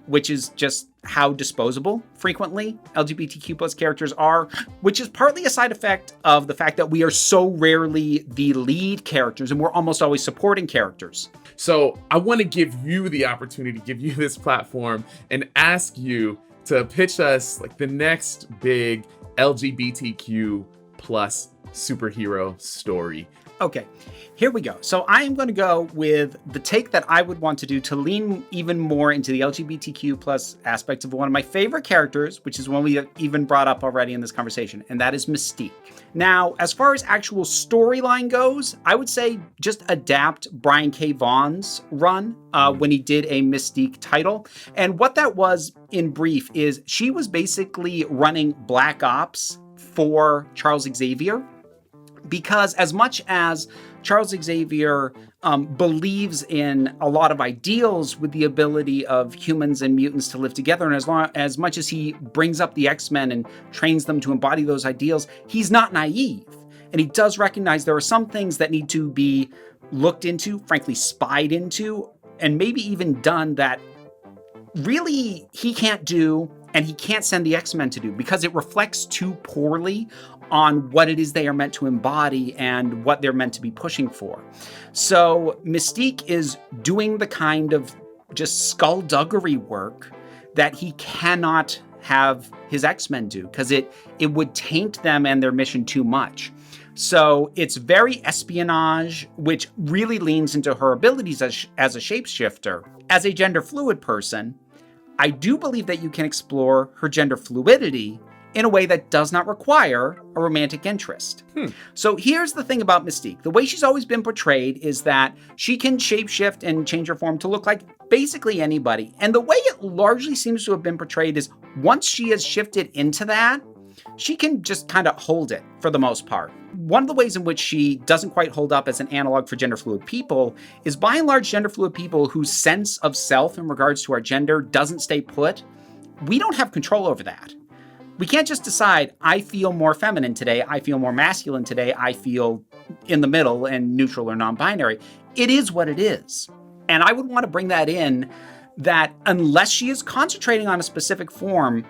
which is just how disposable frequently LGBTQ plus characters are, which is partly a side effect of the fact that we are so rarely the lead characters and we're almost always supporting characters. So I want to give you the opportunity, give you this platform and ask you to pitch us like the next big LGBTQ plus superhero story. Okay, here we go. So I am going to go with the take that I would want to do to lean even more into the LGBTQ plus aspects of one of my favorite characters, which is one we have even brought up already in this conversation, and that is Mystique. Now, as far as actual storyline goes, I would say just adapt Brian K. Vaughan's run when he did a Mystique title. And what that was, in brief, is she was basically running Black Ops for Charles Xavier. Because as much as Charles Xavier believes in a lot of ideals with the ability of humans and mutants to live together, and as much as he brings up the X-Men and trains them to embody those ideals, he's not naive. And he does recognize there are some things that need to be looked into, frankly, spied into, and maybe even done that really he can't do and he can't send the X-Men to do because it reflects too poorly on what it is they are meant to embody and what they're meant to be pushing for. So Mystique is doing the kind of just skullduggery work that he cannot have his X-Men do because it would taint them and their mission too much. So it's very espionage, which really leans into her abilities as a shapeshifter. As a gender fluid person, I do believe that you can explore her gender fluidity in a way that does not require a romantic interest. So here's the thing about Mystique. The way she's always been portrayed is that she can shapeshift and change her form to look like basically anybody. And the way it largely seems to have been portrayed is once she has shifted into that, she can just kind of hold it for the most part. One of the ways in which she doesn't quite hold up as an analog for gender fluid people is by and large gender fluid people whose sense of self in regards to our gender doesn't stay put. We don't have control over that. We can't just decide, I feel more feminine today, I feel more masculine today, I feel in the middle and neutral or non-binary. It is what it is. And I would want to bring that in, that unless she is concentrating on a specific form,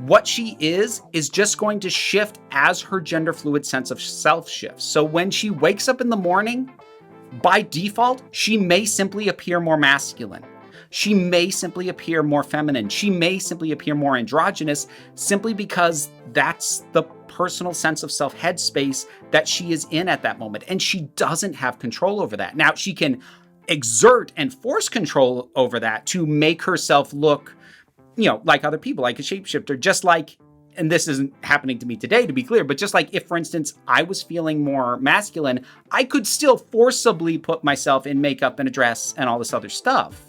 what she is just going to shift as her gender fluid sense of self shifts. So when she wakes up in the morning, by default, she may simply appear more masculine. She may simply appear more feminine. She may simply appear more androgynous simply because that's the personal sense of self headspace that she is in at that moment. And she doesn't have control over that. Now, she can exert and force control over that to make herself look, like other people, like a shapeshifter, just like, and this isn't happening to me today, to be clear, but just like if, for instance, I was feeling more masculine, I could still forcibly put myself in makeup and a dress and all this other stuff.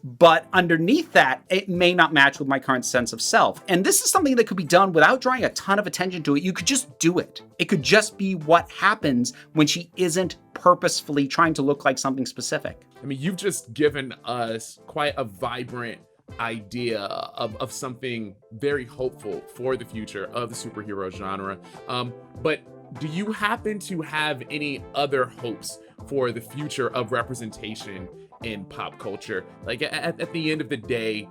But underneath that, it may not match with my current sense of self. And this is something that could be done without drawing a ton of attention to it. You could just do it. It could just be what happens when she isn't purposefully trying to look like something specific. I mean, you've just given us quite a vibrant idea of something very hopeful for the future of the superhero genre. But do you happen to have any other hopes for the future of representation in pop culture? Like at the end of the day,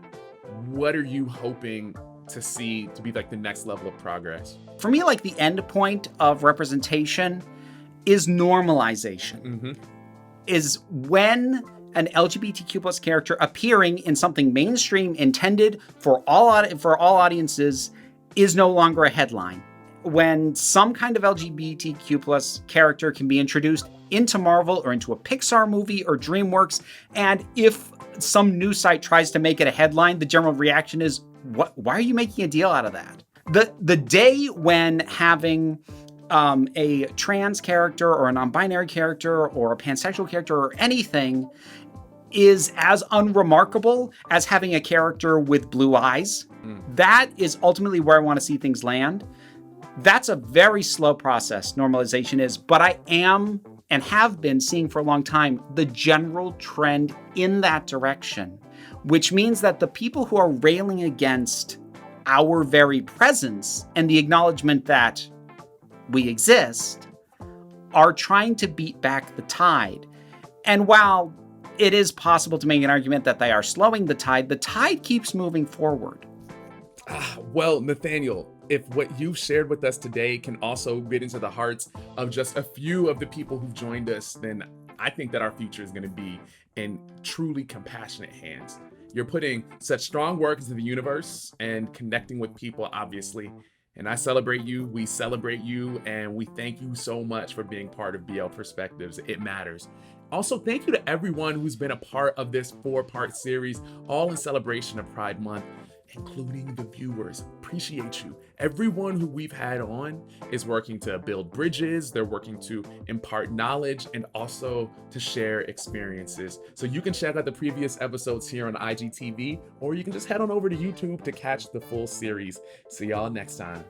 what are you hoping to see to be like the next level of progress? For me, like the end point of representation is normalization. Is when an LGBTQ plus character appearing in something mainstream intended for all audiences is no longer a headline. When some kind of LGBTQ plus character can be introduced into Marvel or into a Pixar movie or DreamWorks, and if some news site tries to make it a headline, the general reaction is, "What? Why are you making a deal out of that?" The day when having a trans character or a non-binary character or a pansexual character or anything is as unremarkable as having a character with blue eyes, that is ultimately where I want to see things land. That's a very slow process, normalization is, but I am and have been seeing for a long time the general trend in that direction, which means that the people who are railing against our very presence and the acknowledgement that we exist are trying to beat back the tide. And while it is possible to make an argument that they are slowing the tide keeps moving forward. Well, Nathaniel, if what you've shared with us today can also get into the hearts of just a few of the people who've joined us, then I think that our future is going to be in truly compassionate hands. You're putting such strong work into the universe and connecting with people, obviously. And I celebrate you, we celebrate you, and we thank you so much for being part of BL Perspectives. It matters. Also, thank you to everyone who's been a part of this 4-part series, all in celebration of Pride Month, including the viewers. Appreciate you. Everyone who we've had on is working to build bridges, they're working to impart knowledge, and also to share experiences. So you can check out the previous episodes here on IGTV, or you can just head on over to YouTube to catch the full series. See y'all next time.